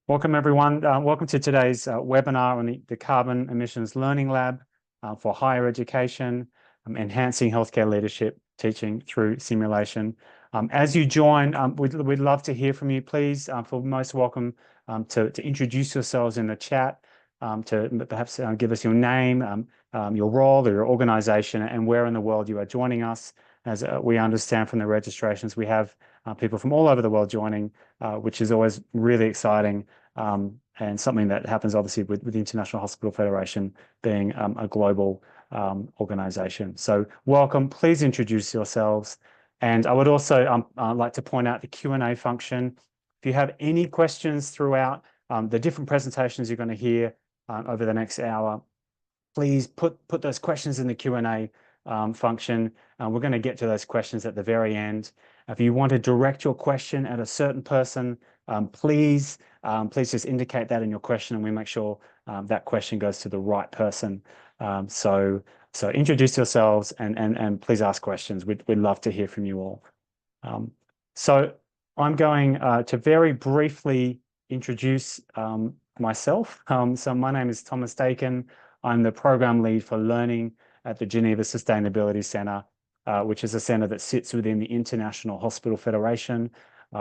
Welcome, everyone. Welcome to today's webinar on the Carbon Emissions Learning Lab for higher education, enhancing healthcare leadership, teaching through simulation. As you join, we'd love to hear from you. Please feel most welcome to introduce yourselves in the chat, to perhaps give us your name, your role, or your organization, and where in the world you are joining us. As we understand from the registrations, we have people from all over the world joining, which is always really exciting, and something that happens obviously with the International Hospital Federation being a global organization. So welcome, please introduce yourselves. And I would also like to point out the Q&A function. If you have any questions throughout the different presentations you're going to hear over the next hour, please put those questions in the Q&A function. We're going to get to those questions at the very end. If you want to direct your question at a certain person, please just indicate that in your question, and we make sure that question goes to the right person. So introduce yourselves and please ask questions. We'd love to hear from you all. So I'm going to very briefly introduce myself. So my name is Thomas Dakin. I'm the program lead for learning at the Geneva Sustainability Centre, which is a centre that sits within the International Hospital Federation.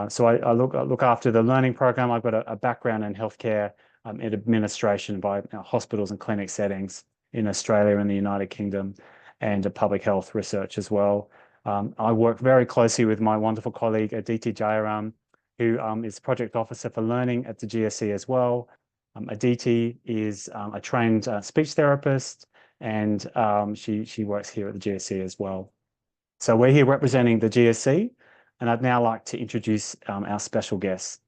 So I look after the learning program. I've got a background in healthcare and administration by hospitals and clinic settings in Australia and the United Kingdom, and public health research as well. I work very closely with my wonderful colleague Aditi Jayaram, who is project officer for learning at the GSC as well. Aditi is a trained speech therapist, and she works here at the GSC as well. So we're here representing the GSC, and I'd now like to introduce our special guests.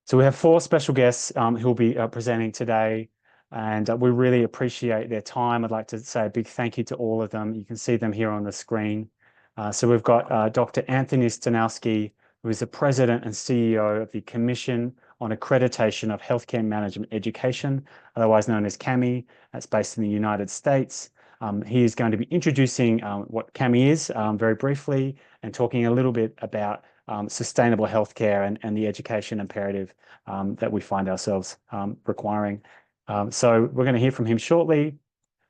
So we have 4 special guests who will be presenting today, and we really appreciate their time. I'd like to say a big thank you to all of them. You can see them here on the screen. So we've got Dr. Anthony Stanowski, who is the President and CEO of the Commission on Accreditation of Healthcare Management Education, otherwise known as CAMHE. That's based in the United States. He is going to be introducing what CAMHE is very briefly, and talking a little bit about sustainable healthcare and the education imperative that we find ourselves requiring. So we're going to hear from him shortly.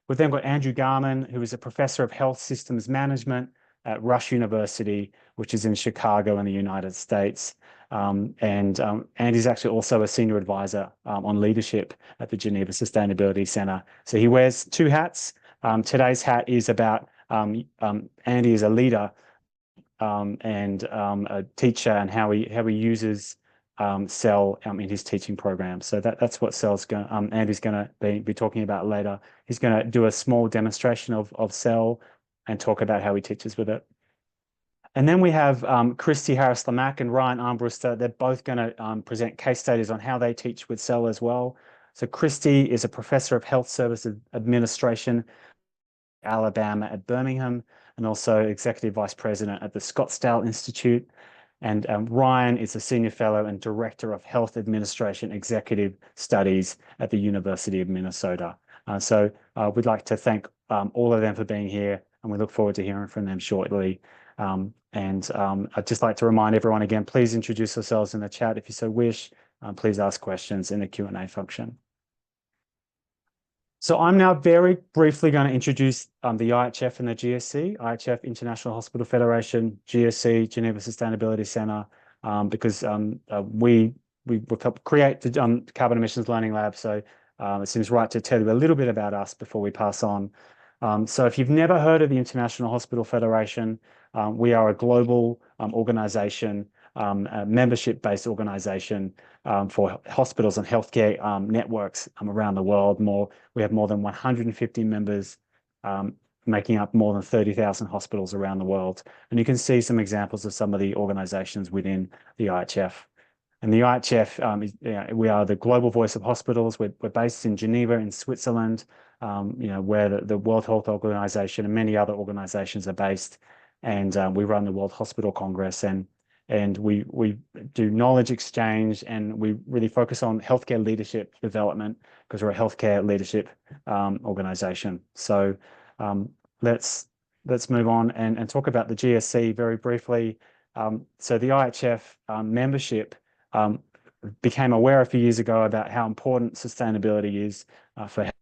We've then got Andrew Garman, who is a professor of health systems management at Rush University, which is in Chicago in the United States. Andy's actually also a senior advisor on leadership at the Geneva Sustainability Centre. So he wears 2 hats. Today's hat is about Andy is a leader and a teacher, and how he uses CEL in his teaching program. So that's what Andy's going to be talking about later. He's going to do a small demonstration of CEL and talk about how he teaches with it. And then we have Christy Harris-Lamack and Ryan Armbruster. They're both going to present case studies on how they teach with CEL as well. So Christy is a professor of health services administration, Alabama at Birmingham, and also executive vice president at the Scottsdale Institute. And Ryan is a senior fellow and director of health administration executive studies at the University of Minnesota. So we'd like to thank all of them for being here, and we look forward to hearing from them shortly. I'd just like to remind everyone again, please introduce yourselves in the chat if you so wish. Please ask questions in the Q&A function. So I'm now very briefly going to introduce the IHF and the GSC, IHF International Hospital Federation, GSC, Geneva Sustainability Centre, because we create the Carbon Emissions Learning Lab. So it seems right to tell you a little bit about us before we pass on. So if you've never heard of the International Hospital Federation, we are a global organization, a membership-based organization for hospitals and healthcare networks around the world. We have more than 150 members, making up more than 30,000 hospitals around the world. And you can see some examples of some of the organizations within the IHF. And the IHF, we are the global voice of hospitals. We're based in Geneva in Switzerland, where the World Health Organization and many other organizations are based. And we run the World Hospital Congress, and we do knowledge exchange, and we really focus on healthcare leadership development because we're a healthcare leadership organization. So let's move on and talk about the GSC very briefly. So the IHF membership became aware a few years ago about how important sustainability is for health.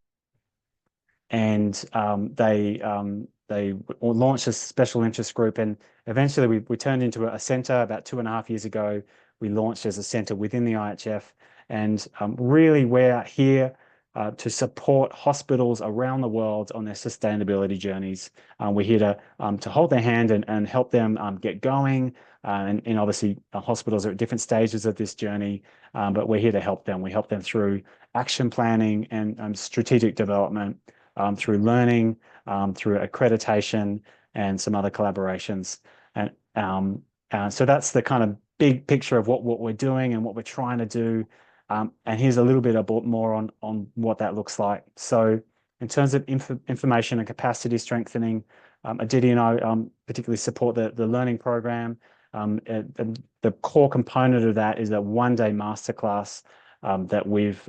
And they launched a special interest group, and eventually we turned into a centre about 2.5 years ago. We launched as a centre within the IHF, and really we're here to support hospitals around the world on their sustainability journeys. We're here to hold their hand and help them get going. And obviously, hospitals are at different stages of this journey, but we're here to help them. We help them through action planning and strategic development, through learning, through accreditation, and some other collaborations. And so that's the kind of big picture of what we're doing and what we're trying to do. And here's a little bit more on what that looks like. So in terms of information and capacity strengthening, Aditi and I particularly support the learning program. And the core component of that is a one-day masterclass that we've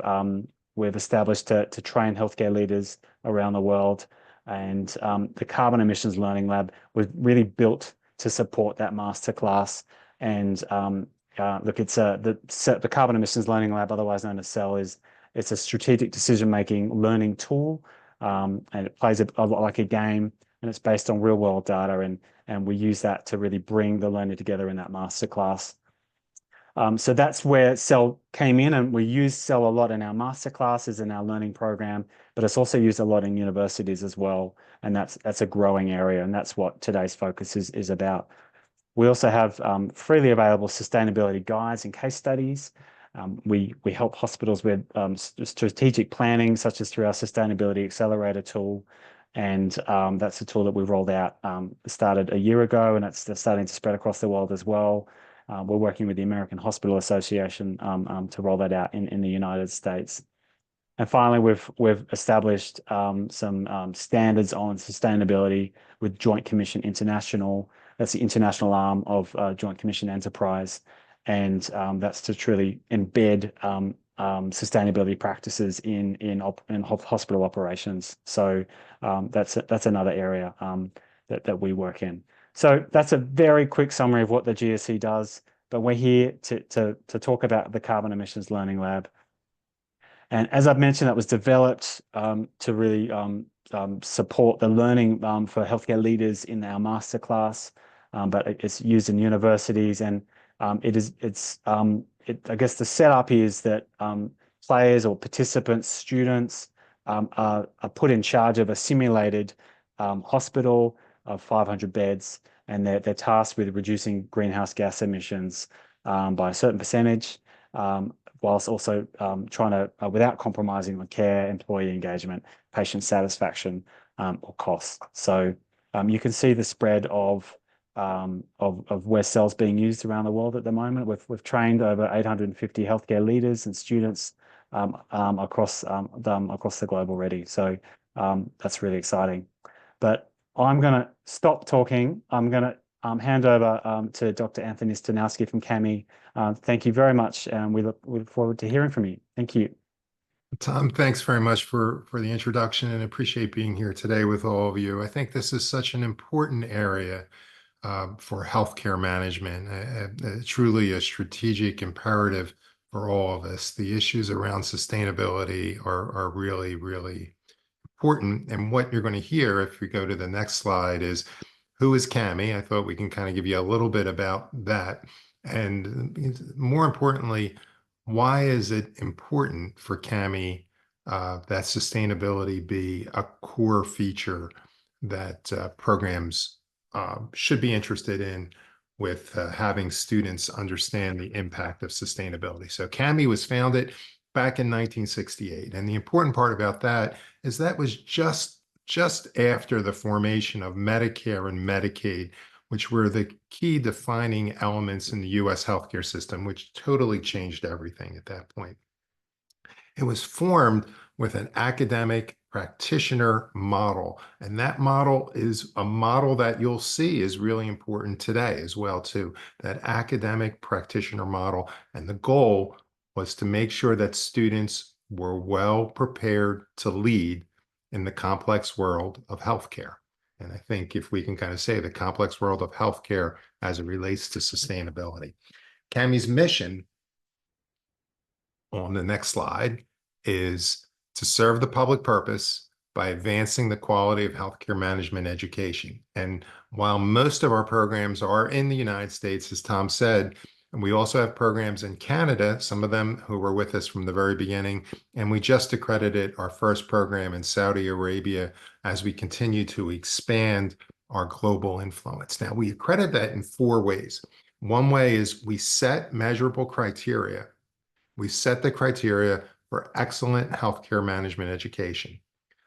established to train healthcare leaders around the world. And the Carbon Emissions Learning Lab was really built to support that masterclass. And look, it's the Carbon Emissions Learning Lab, otherwise known as CEL, it's a strategic decision-making learning tool, and it plays a lot like a game, and it's based on real-world data, and we use that to really bring the learner together in that masterclass. So that's where CEL came in, and we use CEL a lot in our masterclasses and our learning program, but it's also used a lot in universities as well, and that's a growing area, and that's what today's focus is about. We also have freely available sustainability guides and case studies. We help hospitals with strategic planning, such as through our Sustainability Accelerator tool. And that's a tool that we rolled out, started a year ago, and it's starting to spread across the world as well. We're working with the American Hospital Association to roll that out in the United States. And finally, we've established some standards on sustainability with Joint Commission International. That's the international arm of Joint Commission Enterprise, and that's to truly embed sustainability practices in hospital operations. So that's another area that we work in. So that's a very quick summary of what the GEC does, but we're here to talk about the Carbon Emissions Learning Lab. And as I've mentioned, that was developed to really support the learning for healthcare leaders in our masterclass, but it's used in universities, and I guess the setup is that players or participants, students, are put in charge of a simulated hospital of 500 beds, and they're tasked with reducing greenhouse gas emissions by a certain percentage, whilst also trying to, without compromising on care, employee engagement, patient satisfaction, or costs. So you can see the spread of where CEL's being used around the world at the moment. We've trained over 850 healthcare leaders and students across the globe already. So that's really exciting. But I'm going to stop talking. I'm going to hand over to Dr. Anthony Stanowski from CAMI. Thank you very much, and we look forward to hearing from you. Thank you. Tom, thanks very much for the introduction, and appreciate being here today with all of you. I think this is such an important area for healthcare management, truly a strategic imperative for all of us. The issues around sustainability are really, really important. And what you're going to hear, if we go to the next slide, is who is CAMI? I thought we can kind of give you a little bit about that. And more importantly, why is it important for CAMI that sustainability be a core feature that programs should be interested in, with having students understand the impact of sustainability. So CAMI was founded back in 1968. And the important part about that is that was just after the formation of Medicare and Medicaid, which were the key defining elements in the US healthcare system, which totally changed everything at that point. It was formed with an academic practitioner model. And that model is a model that you'll see is really important today as well, too, that academic practitioner model. And the goal was to make sure that students were well prepared to lead in the complex world of healthcare. And I think if we can kind of say the complex world of healthcare as it relates to sustainability. CAMI's mission on the next slide is to serve the public purpose by advancing the quality of healthcare management education. And while most of our programs are in the United States, as Tom said, and we also have programs in Canada, some of them who were with us from the very beginning, and we just accredited our first program in Saudi Arabia as we continue to expand our global influence. Now, we accredit that in 4 ways. One way is we set measurable criteria. We set the criteria for excellent healthcare management education.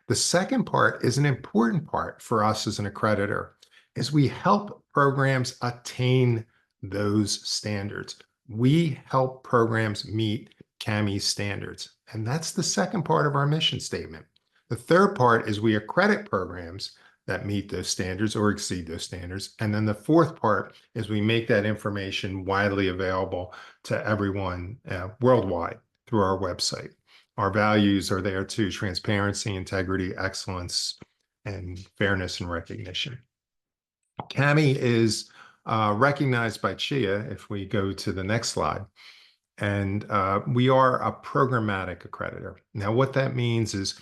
The second part is an important part for us as an accreditor, is we help programs attain those standards. We help programs meet CAMI standards, and that's the second part of our mission statement. The third part is we accredit programs that meet those standards or exceed those standards. And then the fourth part is we make that information widely available to everyone worldwide through our website. Our values are there too: transparency, integrity, excellence, and fairness and recognition. CAMI is recognized by CHIA, if we go to the next slide, and we are a programmatic accreditor. Now, what that means is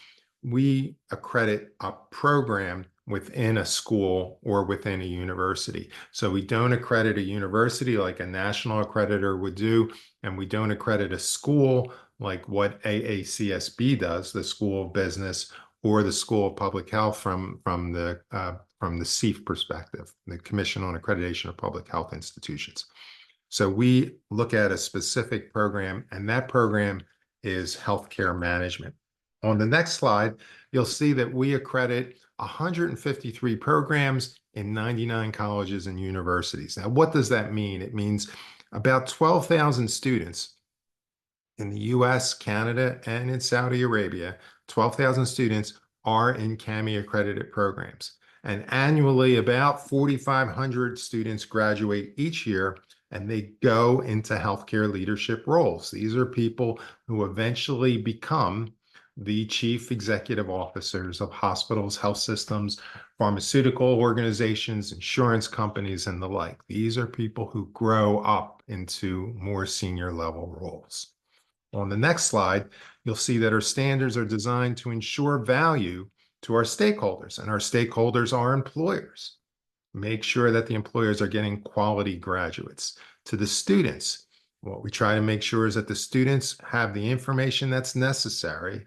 we accredit a program within a school or within a university. So we don't accredit a university like a national accreditor would do, and we don't accredit a school like what AACSB does, the School of Business, or the School of Public Health from the CEAF perspective, the Commission on Accreditation of Public Health Institutions. So we look at a specific program, and that program is healthcare management. On the next slide, you'll see that we accredit 153 programs in 99 colleges and universities. Now, what does that mean? It means about 12,000 students in the US, Canada, and in Saudi Arabia. 12,000 students are in CAMI accredited programs. And annually, about 4,500 students graduate each year, and they go into healthcare leadership roles. These are people who eventually become the chief executive officers of hospitals, health systems, pharmaceutical organizations, insurance companies, and the like. These are people who grow up into more senior level roles. On the next slide, you'll see that our standards are designed to ensure value to our stakeholders, and our stakeholders are employers. Make sure that the employers are getting quality graduates. To the students, what we try to make sure is that the students have the information that's necessary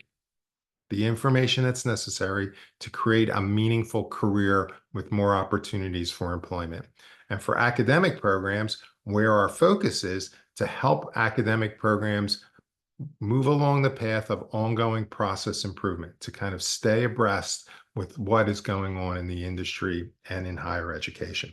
to create a meaningful career with more opportunities for employment. And for academic programs, where our focus is to help academic programs move along the path of ongoing process improvement, to kind of stay abreast with what is going on in the industry and in higher education.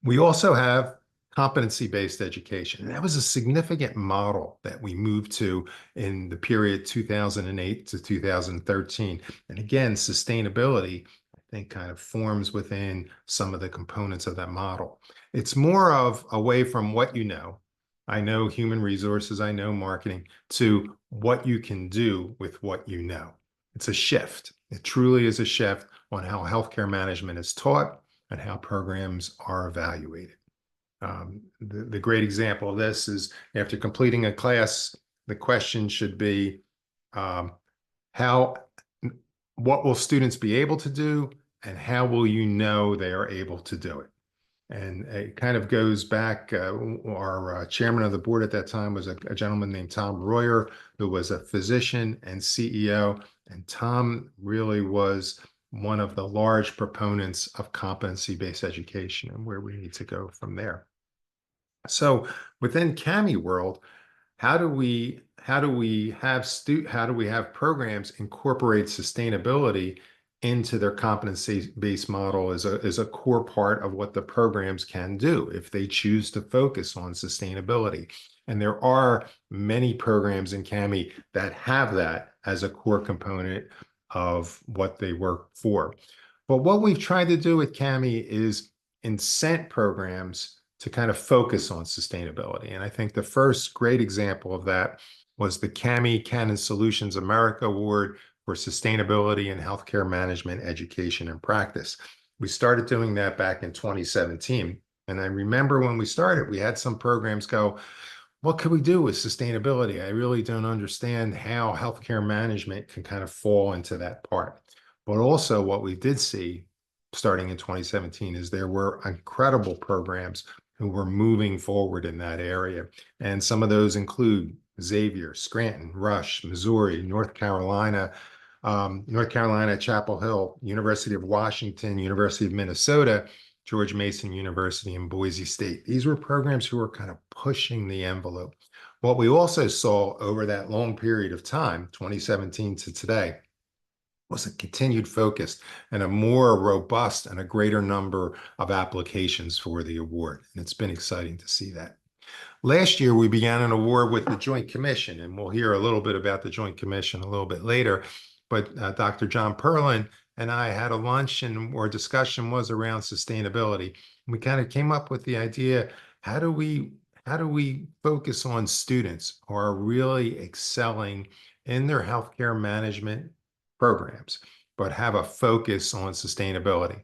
We also have competency-based education. And that was a significant model that we moved to in the period 2008 to 2013. And again, sustainability, I think, kind of forms within some of the components of that model. It's more of away from what you know. I know human resources, I know marketing, to what you can do with what you know. It's a shift. It truly is a shift on how healthcare management is taught and how programs are evaluated. The great example of this is after completing a class, the question should be, what will students be able to do, and how will you know they are able to do it? And it kind of goes back, our chairman of the board at that time was a gentleman named Tom Royer, who was a physician and CEO. And Tom really was one of the large proponents of competency-based education and where we need to go from there. So within CAMI world, how do we have programs incorporate sustainability into their competency-based model is a core part of what the programs can do if they choose to focus on sustainability. And there are many programs in CAMI that have that as a core component of what they work for. But what we've tried to do with CAMI is incent programs to kind of focus on sustainability. And I think the first great example of that was the CAMI Canon Solutions America Award for Sustainability in Healthcare Management, Education, and Practice. We started doing that back in 2017. And I remember when we started, we had some programs go, what could we do with sustainability? I really don't understand how healthcare management can kind of fall into that part. But also, what we did see starting in 2017 is there were incredible programs who were moving forward in that area. And some of those include Xavier, Scranton, Rush, Missouri, North Carolina, Chapel Hill, University of Washington, University of Minnesota, George Mason University, and Boise State. These were programs who were kind of pushing the envelope. What we also saw over that long period of time, 2017 to today, was a continued focus and a more robust and a greater number of applications for the award. And it's been exciting to see that. Last year, we began an award with the Joint Commission, and we'll hear a little bit about the Joint Commission a little bit later. But Dr. John Perlin and I had a lunch, and our discussion was around sustainability. We kind of came up with the idea: how do we focus on students who are really excelling in their healthcare management programs, but have a focus on sustainability?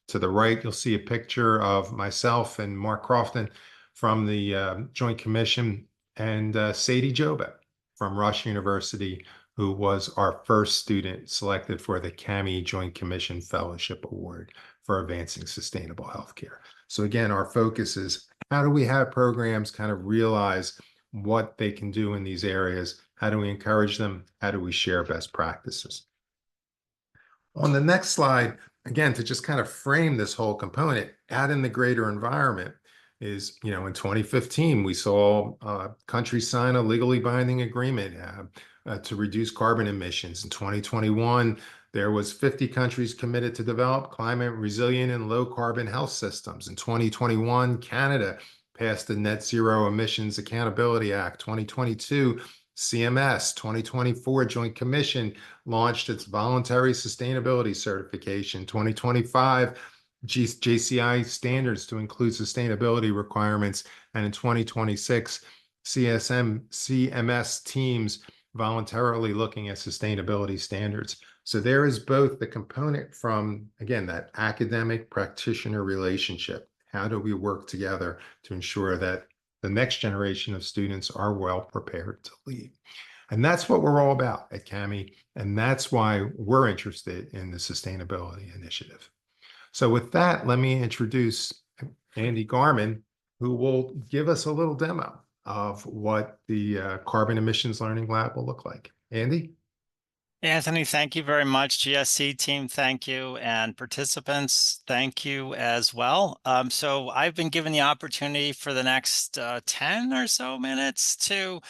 To the right, you'll see a picture of myself and Mark Crofton from the Joint Commission, and Sadie Joba from Rush University, who was our first student selected for the CAMI Joint Commission Fellowship Award for advancing sustainable healthcare. So again, our focus is how do we have programs kind of realize what they can do in these areas? How do we encourage them? How do we share best practices? On the next slide, again, to just kind of frame this whole component, out in the greater environment is, in 2015, we saw countries sign a legally binding agreement to reduce carbon emissions. In 2021, there was 50 countries committed to develop climate resilient and low carbon health systems. In 2021, Canada passed the Net Zero Emissions Accountability Act. 2022, CMS. 2024, Joint Commission launched its voluntary sustainability certification. 2025, JCI standards to include sustainability requirements. And in 2026, CMS teams voluntarily looking at sustainability standards. So there is both the component from, again, that academic practitioner relationship. How do we work together to ensure that the next generation of students are well prepared to lead? And that's what we're all about at CAMI. And that's why we're interested in the sustainability initiative. So with that, let me introduce Andy Garman, who will give us a little demo of what the Carbon Emissions Learning Lab will look like. Andy? Anthony, thank you very much. GSC team, thank you. And participants, thank you as well. So I've been given the opportunity for the next 10 or so minutes to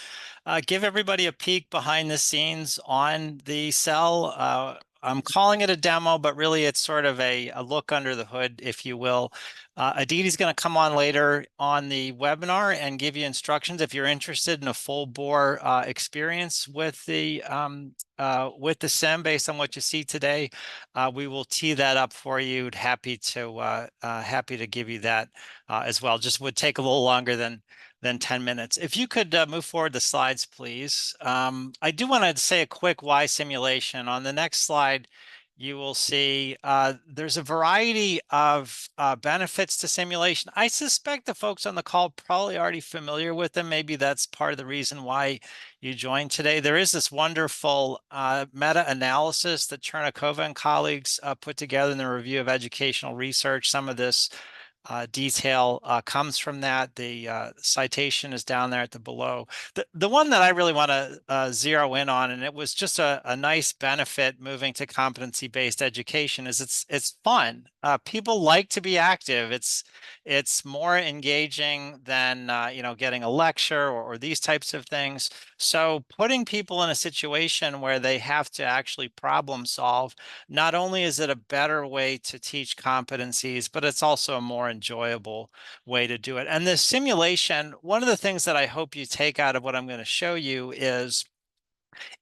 give everybody a peek behind the scenes on the cell. I'm calling it a demo, but really it's sort of a look under the hood, if you will. Aditi's going to come on later on the webinar and give you instructions if you're interested in a full bore experience with the sim based on what you see today. We will tee that up for you. Happy to give you that as well. Just would take a little longer than 10 minutes. If you could move forward the slides, please. I do want to say a quick why simulation. On the next slide, you will see there's a variety of benefits to simulation. I suspect the folks on the call probably already familiar with them. Maybe that's part of the reason why you joined today. There is this wonderful meta-analysis that Chernikova and colleagues put together in the review of educational research. Some of this detail comes from that. The citation is down there at the below. The one that I really want to zero in on, and it was just a nice benefit moving to competency-based education, is it's fun. People like to be active. It's more engaging than getting a lecture or these types of things. So putting people in a situation where they have to actually problem solve, not only is it a better way to teach competencies, but it's also a more enjoyable way to do it. And the simulation, one of the things that I hope you take out of what I'm going to show you is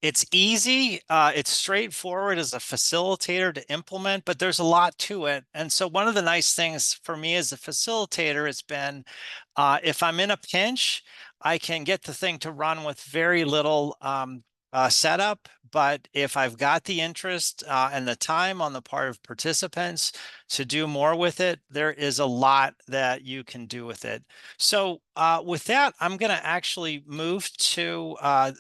it's easy, it's straightforward as a facilitator to implement, but there's a lot to it. And so one of the nice things for me as a facilitator has been, if I'm in a pinch, I can get the thing to run with very little setup, but if I've got the interest and the time on the part of participants to do more with it, there is a lot that you can do with it. So with that, I'm going to actually move to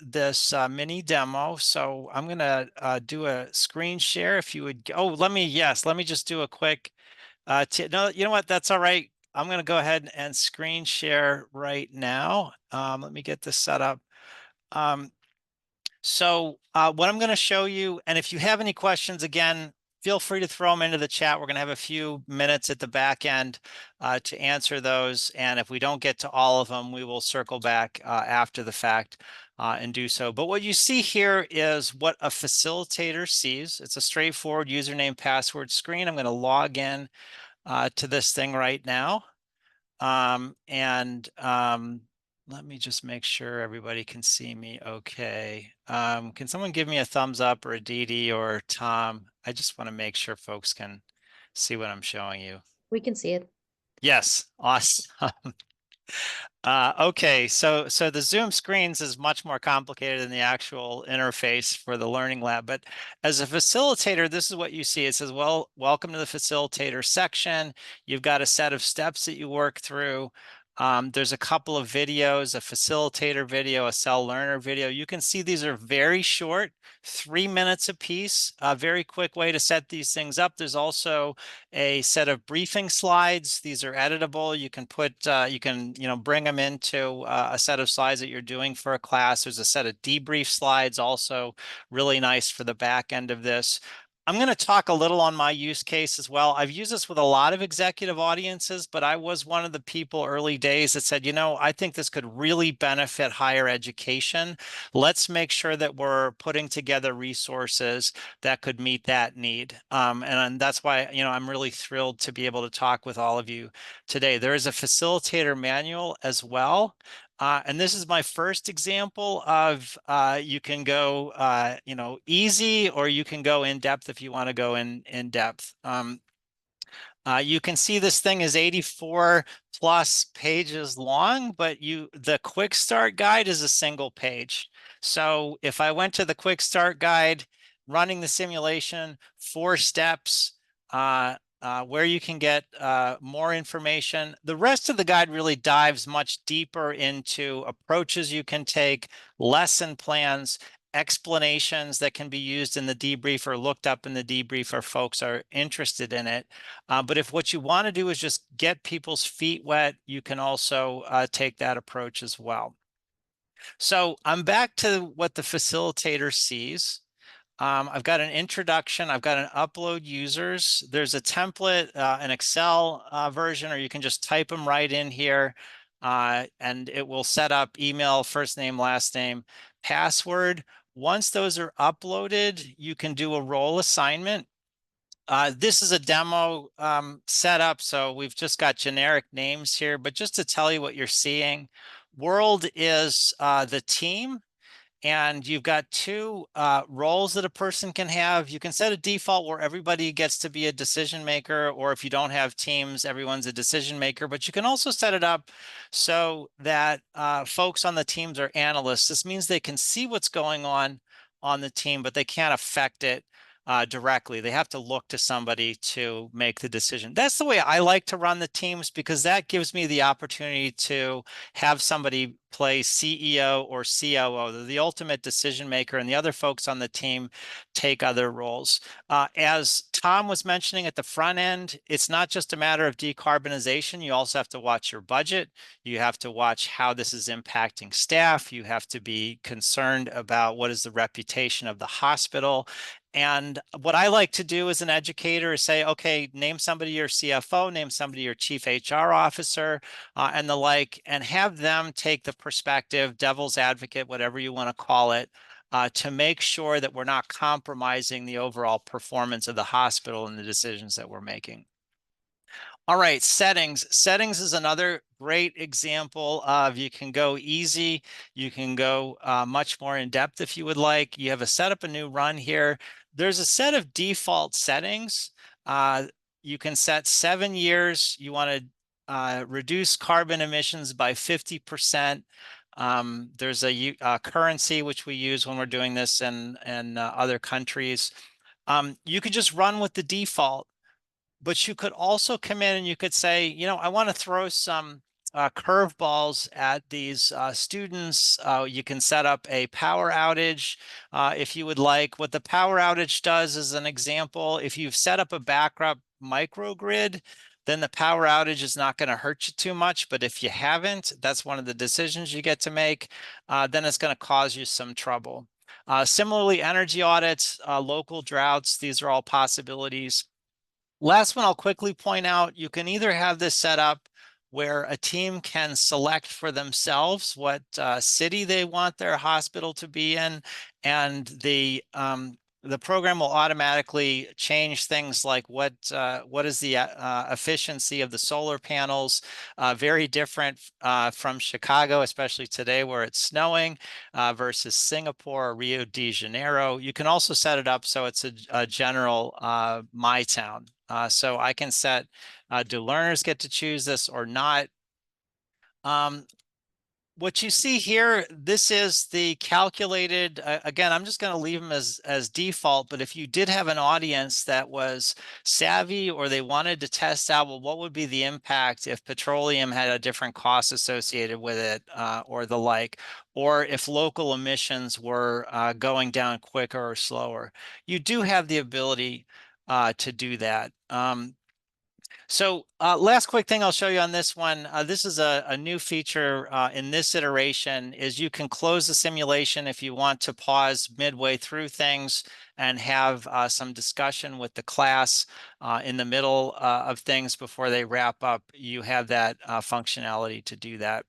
this mini demo. So I'm going to do a screen share. If you would, oh, let me just do a quick, no, you know what? That's all right. I'm going to go ahead and screen share right now. Let me get this set up. So what I'm going to show you, and if you have any questions, again, feel free to throw them into the chat. We're going to have a few minutes at the back end to answer those. And if we don't get to all of them, we will circle back after the fact and do so. But what you see here is what a facilitator sees. It's a straightforward username password screen. I'm going to log in to this thing right now. Let me just make sure everybody can see me okay. Can someone give me a thumbs up, or a Dee or Tom? I just want to make sure folks can see what I'm showing you. We can see it. Yes, awesome. Okay, so the Zoom screens is much more complicated than the actual interface for the Learning Lab. But as a facilitator, this is what you see. It says, well, welcome to the facilitator section. You've got a set of steps that you work through. There's a couple of videos, a facilitator video, a cell learner video. You can see these are very short, 3 minutes a piece. A very quick way to set these things up. There's also a set of briefing slides. These are editable. You can put, you can bring them into a set of slides that you're doing for a class. There's a set of debrief slides, also really nice for the back end of this. I'm going to talk a little on my use case as well. I've used this with a lot of executive audiences, but I was one of the people early days that said, I think this could really benefit higher education. Let's make sure that we're putting together resources that could meet that need. And that's why, I'm really thrilled to be able to talk with all of you today. There is a facilitator manual as well. And this is my first example of you can go, easy, or you can go in depth if you want to go in depth. You can see this thing is 84 plus pages long, but the quick start guide is a single page. So if I went to the quick start guide, running the simulation, 4 steps, where you can get more information. The rest of the guide really dives much deeper into approaches you can take, lesson plans, explanations that can be used in the debrief or looked up in the debrief if folks are interested in it. But if what you want to do is just get people's feet wet, you can also take that approach as well. So I'm back to what the facilitator sees. I've got an introduction. I've got an upload users. There's a template, an Excel version, or you can just type them right in here, and it will set up email, first name, last name, password. Once those are uploaded, you can do a role assignment. This is a demo setup, so we've just got generic names here, but just to tell you what you're seeing, world is the team. And you've got 2 roles that a person can have. You can set a default where everybody gets to be a decision maker, or if you don't have teams, everyone's a decision maker. But you can also set it up so that folks on the teams are analysts. This means they can see what's going on the team, but they can't affect it directly. They have to look to somebody to make the decision. That's the way I like to run the teams, because that gives me the opportunity to have somebody play CEO or COO. They're the ultimate decision maker, and the other folks on the team take other roles. As Tom was mentioning at the front end, it's not just a matter of decarbonization. You also have to watch your budget. You have to watch how this is impacting staff. You have to be concerned about what is the reputation of the hospital. And what I like to do as an educator is say, okay, name somebody your CFO, name somebody your chief HR officer, and the like, and have them take the perspective, devil's advocate, whatever you want to call it, to make sure that we're not compromising the overall performance of the hospital and the decisions that we're making. All right, settings. Settings is another great example of you can go easy. You can go much more in depth if you would like. You have a set up a new run here. There's a set of default settings. You can set 7 years. You want to reduce carbon emissions by 50%. There's a currency which we use when we're doing this in other countries. You could just run with the default, but you could also come in and you could say, you know, I want to throw some curveballs at these students. You can set up a power outage if you would like. What the power outage does, as an example, if you've set up a backup microgrid, then the power outage is not going to hurt you too much. But if you haven't, that's one of the decisions you get to make. Then it's going to cause you some trouble. Similarly, energy audits, local droughts, these are all possibilities. Last one I'll quickly point out, you can either have this set up where a team can select for themselves what city they want their hospital to be in, and the program will automatically change things like what is the efficiency of the solar panels. Very different from Chicago, especially today where it's snowing, versus Singapore or Rio de Janeiro. You can also set it up so it's a general my town. So I can set, do learners get to choose this or not? What you see here, this is the calculated, again, I'm just going to leave them as default, but if you did have an audience that was savvy or they wanted to test out, well, what would be the impact if petroleum had a different cost associated with it or the like, or if local emissions were going down quicker or slower. You do have the ability to do that. So last quick thing I'll show you on this one. This is a new feature in this iteration, is you can close the simulation if you want to pause midway through things and have some discussion with the class in the middle of things before they wrap up. You have that functionality to do that.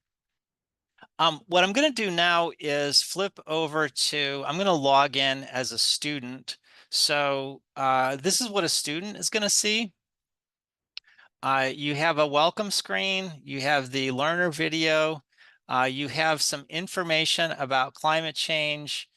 What I'm going to do now is flip over to, I'm going to log in as a student. So this is what a student is going to see. You have a welcome screen, you have the learner video, you have some information about climate change,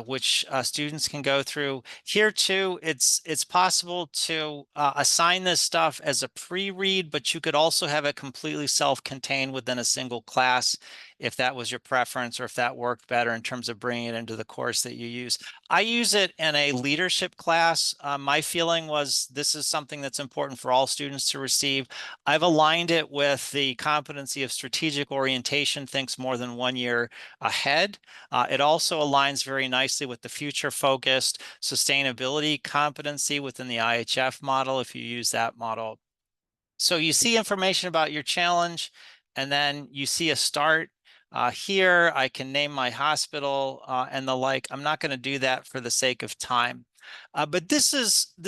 which students can go through. Here too, it's possible to assign this stuff as a pre-read, but you could also have it completely self-contained within a single class if that was your preference or if that worked better in terms of bringing it into the course that you use. I use it in a leadership class. My feeling was this is something that's important for all students to receive. I've aligned it with the competency of strategic orientation, thinks more than 1 year ahead. It also aligns very nicely with the future-focused sustainability competency within the IHF model, if you use that model. So you see information about your challenge, and then you see a start. Here, I can name my hospital and the like. I'm not going to do that for the sake of time. But this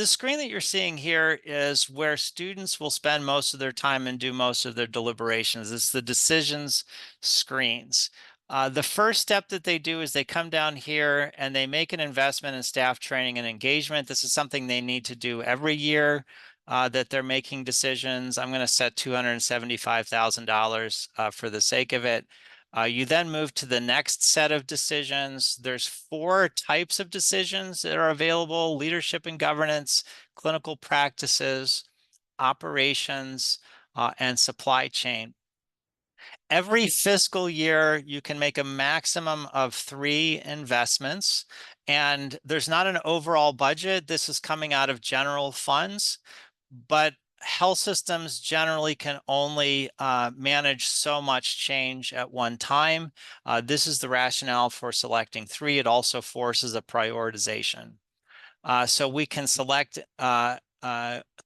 screen that you're seeing here is where students will spend most of their time and do most of their deliberations. It's the decisions screens. The first step that they do is they come down here and they make an investment in staff training and engagement. This is something they need to do every year that they're making decisions. I'm going to set $275,000 for the sake of it. You then move to the next set of decisions. There's 4 types of decisions that are available: leadership and governance, clinical practices, operations, and supply chain. Every fiscal year, you can make a maximum of 3 investments, and there's not an overall budget. This is coming out of general funds, but health systems generally can only manage so much change at one time. This is the rationale for selecting 3. It also forces a prioritization. So we can select to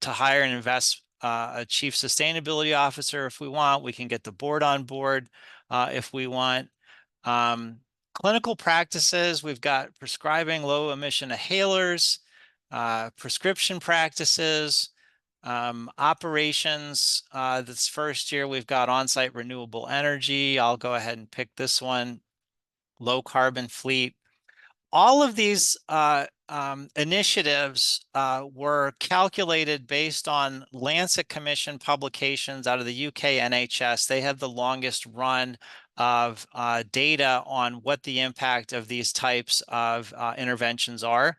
hire and invest a chief sustainability officer if we want. We can get the board on board if we want. Clinical practices, we've got prescribing low emission inhalers, prescription practices, operations. This first year, we've got on-site renewable energy. I'll go ahead and pick this one, low carbon fleet. All of these initiatives were calculated based on Lancet Commission publications out of the UK NHS. They have the longest run of data on what the impact of these types of interventions are.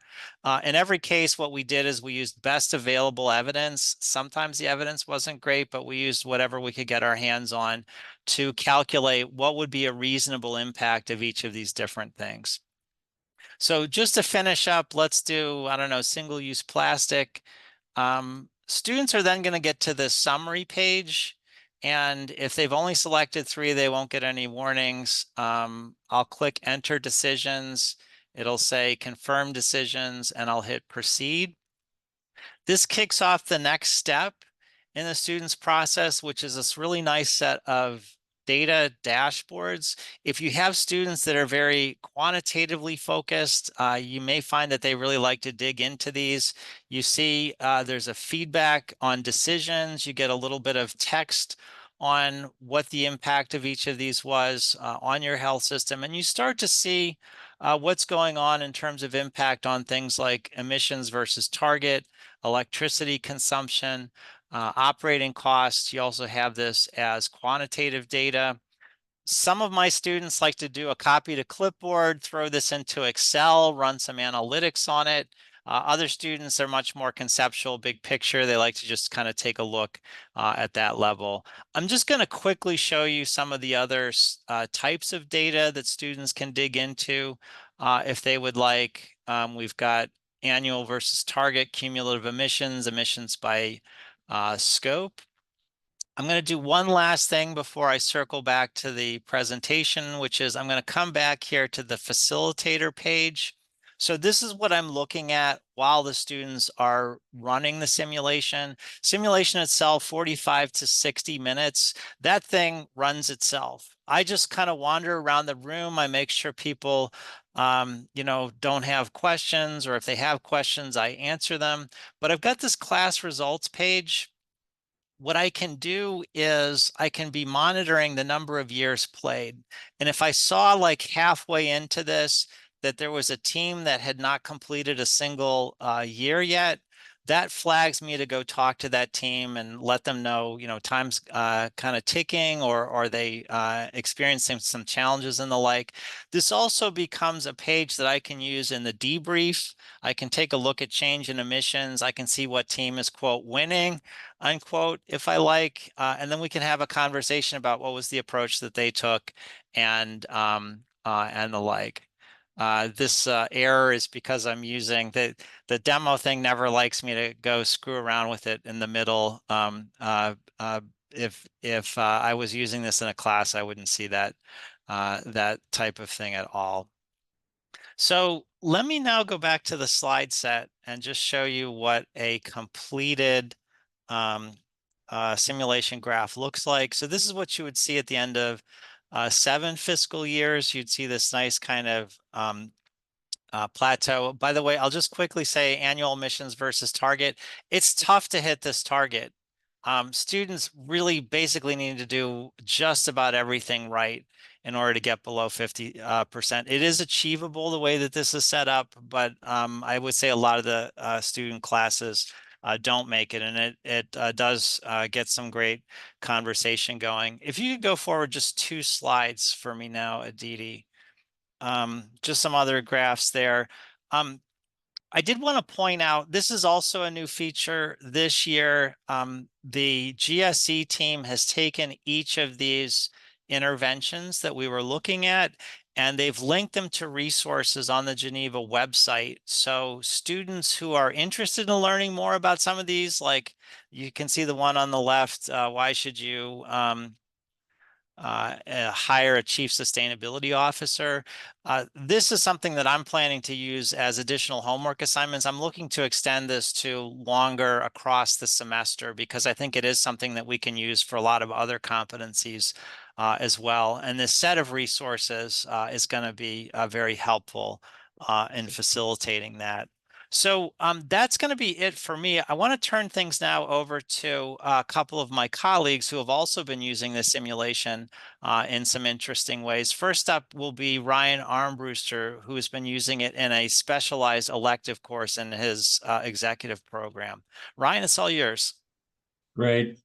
In every case, what we did is we used best available evidence. Sometimes the evidence wasn't great, but we used whatever we could get our hands on to calculate what would be a reasonable impact of each of these different things. So just to finish up, let's do, I don't know, single-use plastic. Students are then going to get to the summary page. And if they've only selected 3, they won't get any warnings. I'll click enter decisions. It'll say confirm decisions, and I'll hit proceed. This kicks off the next step in the student's process, which is this really nice set of data dashboards. If you have students that are very quantitatively focused, you may find that they really like to dig into these. You see there's a feedback on decisions. You get a little bit of text on what the impact of each of these was on your health system. And you start to see what's going on in terms of impact on things like emissions versus target, electricity consumption, operating costs. You also have this as quantitative data. Some of my students like to do a copy to clipboard, throw this into Excel, run some analytics on it. Other students are much more conceptual, big picture. They like to just kind of take a look at that level. I'm just going to quickly show you some of the other types of data that students can dig into if they would like. We've got annual versus target, cumulative emissions, emissions by scope. I'm going to do one last thing before I circle back to the presentation, which is I'm going to come back here to the facilitator page. So this is what I'm looking at while the students are running the simulation. Simulation itself, 45 to 60 minutes. That thing runs itself. I just kind of wander around the room. I make sure people don't have questions, or if they have questions, I answer them. But I've got this class results page. What I can do is I can be monitoring the number of years played. And if I saw like halfway into this that there was a team that had not completed a single year yet, that flags me to go talk to that team and let them know, time's kind of ticking, or are they experiencing some challenges and the like. This also becomes a page that I can use in the debrief. I can take a look at change in emissions. I can see what team is, quote, winning, unquote, if I like. And then we can have a conversation about what was the approach that they took and the like. This error is because I'm using the demo thing never likes me to go screw around with it in the middle. If I was using this in a class, I wouldn't see that that type of thing at all. So let me now go back to the slide set and just show you what a completed simulation graph looks like. So this is what you would see at the end of 7 fiscal years. You'd see this nice kind of plateau. By the way, I'll just quickly say annual emissions versus target. It's tough to hit this target. Students really basically need to do just about everything right in order to get below 50%. It is achievable the way that this is set up, but I would say a lot of the student classes don't make it, and it does get some great conversation going. If you could go forward just 2 slides for me now, Aditi. Just some other graphs there. I did want to point out, this is also a new feature this year. The GSE team has taken each of these interventions that we were looking at, and they've linked them to resources on the Geneva website. So students who are interested in learning more about some of these, like you can see the one on the left, why should you hire a chief sustainability officer. This is something that I'm planning to use as additional homework assignments. I'm looking to extend this to longer across the semester, because I think it is something that we can use for a lot of other competencies as well. And this set of resources is going to be very helpful in facilitating that. So that's going to be it for me. I want to turn things now over to a couple of my colleagues who have also been using this simulation in some interesting ways. First up will be Ryan Armbruster, who has been using it in a specialized elective course in his executive program. Ryan, it's all yours. Great.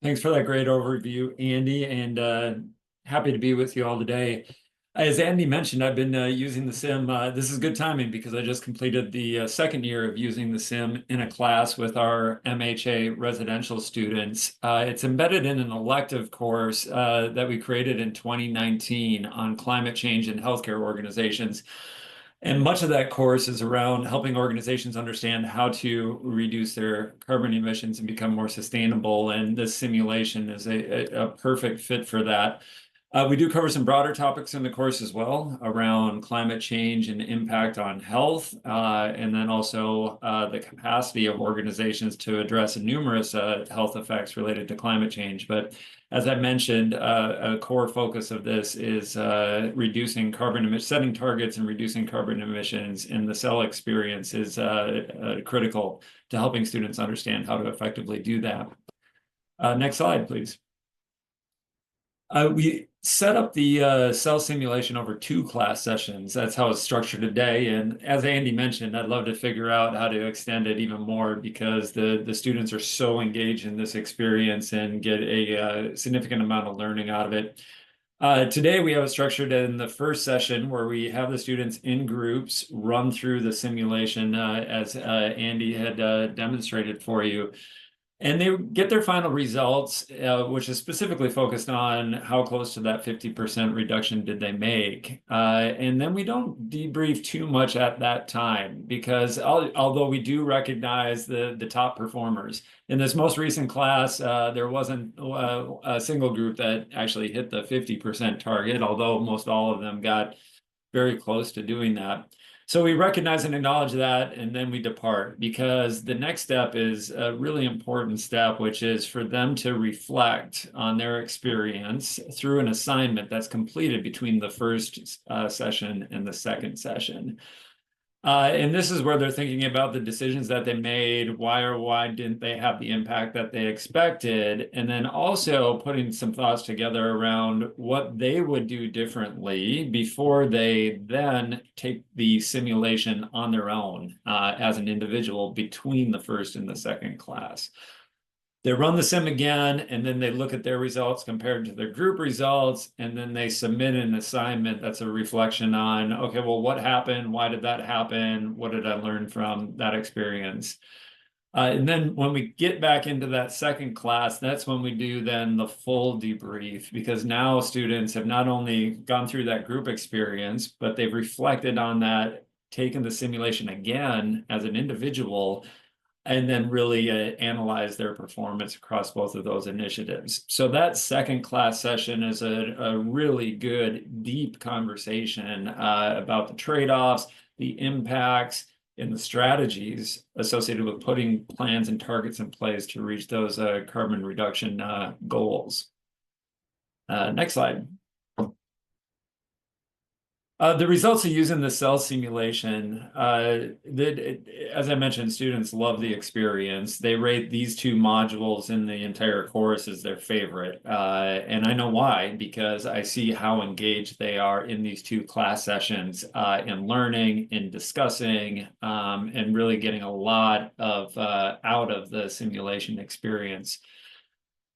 Thanks for that great overview, Andy. And Happy to be with you all today. As Andy mentioned, I've been using the sim. This is good timing because I just completed the second year of using the sim in a class with our MHA residential students. It's embedded in an elective course that we created in 2019 on climate change in healthcare organizations. And much of that course is around helping organizations understand how to reduce their carbon emissions and become more sustainable. And this simulation is a perfect fit for that. We do cover some broader topics in the course as well around climate change and impact on health, and then also the capacity of organizations to address numerous health effects related to climate change. But as I mentioned, a core focus of this is reducing carbon emissions, setting targets and reducing carbon emissions in the cell experience is critical to helping students understand how to effectively do that. Next slide, please. We set up the cell simulation over 2 class sessions. That's how it's structured today. And as Andy mentioned, I'd love to figure out how to extend it even more because the students are so engaged in this experience and get a significant amount of learning out of it. Today, we have it structured in the first session where we have the students in groups run through the simulation as Andy had demonstrated for you. And they get their final results, which is specifically focused on how close to that 50% reduction did they make. And then we don't debrief too much at that time because although we do recognize the top performers, in this most recent class, there wasn't a single group that actually hit the 50% target, although most all of them got very close to doing that. So we recognize and acknowledge that, and then we depart because the next step is a really important step, which is for them to reflect on their experience through an assignment that's completed between the first session and the second session. And this is where they're thinking about the decisions that they made, why or why didn't they have the impact that they expected, and then also putting some thoughts together around what they would do differently before they then take the simulation on their own as an individual between the first and the second class. They run the sim again, and then they look at their results compared to their group results, and then they submit an assignment that's a reflection on, okay, well, what happened? Why did that happen? What did I learn from that experience? And then when we get back into that second class, that's when we do then the full debrief, because now students have not only gone through that group experience, but they've reflected on that, taken the simulation again as an individual, and then really analyze their performance across both of those initiatives. So that second class session is a really good, deep conversation about the trade-offs, the impacts, and the strategies associated with putting plans and targets in place to reach those carbon reduction goals. Next slide. The results of using the cell simulation, as I mentioned, students love the experience. They rate these 2 modules in the entire course as their favorite. And I know why, because I see how engaged they are in these 2 class sessions in learning, in discussing, and really getting a lot of out of the simulation experience.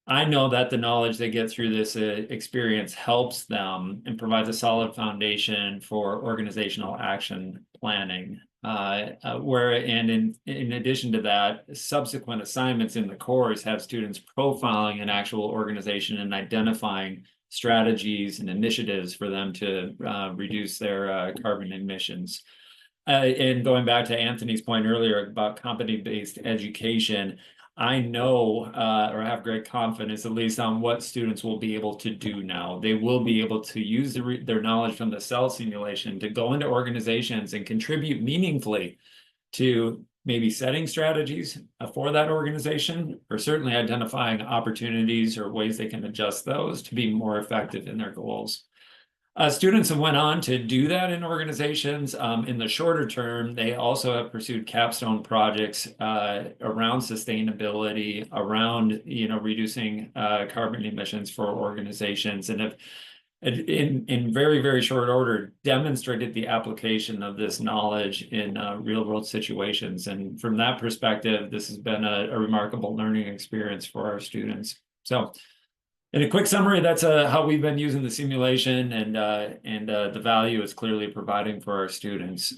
I know that the knowledge they get through this experience helps them and provides a solid foundation for organizational action planning. In addition to that, subsequent assignments in the course have students profiling an actual organization and identifying strategies and initiatives for them to reduce their carbon emissions. And going back to Anthony's point earlier about competency-based education, I know or have great confidence, at least on what students will be able to do now. They will be able to use their knowledge from the cell simulation to go into organizations and contribute meaningfully to maybe setting strategies for that organization, or certainly identifying opportunities or ways they can adjust those to be more effective in their goals. Students have went on to do that in organizations. In the shorter term, they also have pursued capstone projects around sustainability, around reducing carbon emissions for organizations, and have in very, very short order demonstrated the application of this knowledge in real world situations. And from that perspective, this has been a remarkable learning experience for our students. So In a quick summary, that's how we've been using the simulation, and the value it's clearly providing for our students.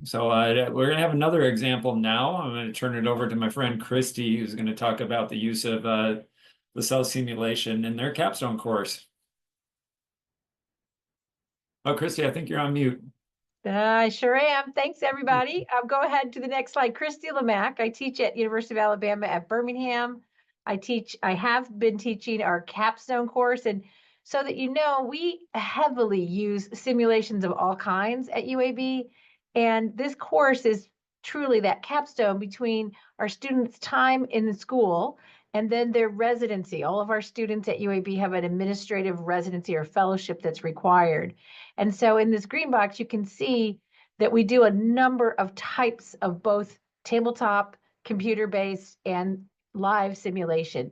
So we're going to have another example now. I'm going to turn it over to my friend Christy, who's going to talk about the use of the cell simulation in their capstone course. Oh, Christy, I think you're on mute. I sure am. Thanks, everybody. I'll go ahead to the next slide. Christy Lamack. I teach at University of Alabama at Birmingham. I have been teaching our capstone course. And so that you know, we heavily use simulations of all kinds at UAB. And this course is truly that capstone between our students' time in the school and then their residency. All of our students at UAB have an administrative residency or fellowship that's required. And so in this green box, you can see that we do a number of types of both tabletop, computer-based, and live simulation.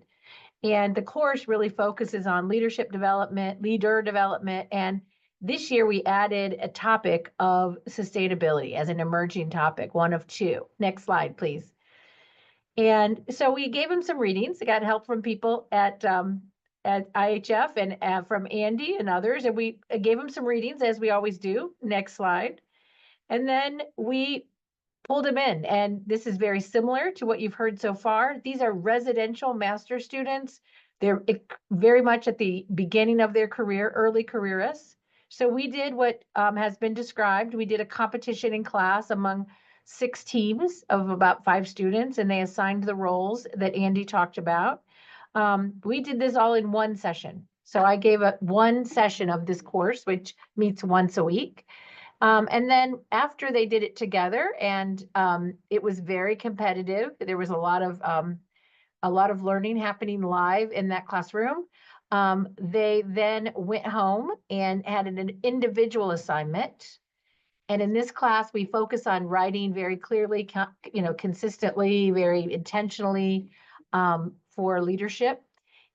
And the course really focuses on leader development. And this year we added a topic of sustainability as an emerging topic, one of two. Next slide, please. And so we gave them some readings. I got help from people at IHF and from Andy and others. And we gave them some readings, as we always do. Next slide. And then we pulled them in. And this is very similar to what you've heard so far. These are residential master students. They're very much at the beginning of their career, early careerists. So we did what has been described. We did a competition in class among 6 teams of about 5 students, and they assigned the roles that Andy talked about. We did this all in one session. So I gave one session of this course, which meets once a week. And then after they did it together, and it was very competitive. There was a lot of learning happening live in that classroom. They then went home and had an individual assignment. And in this class, we focus on writing very clearly, consistently, very intentionally for leadership.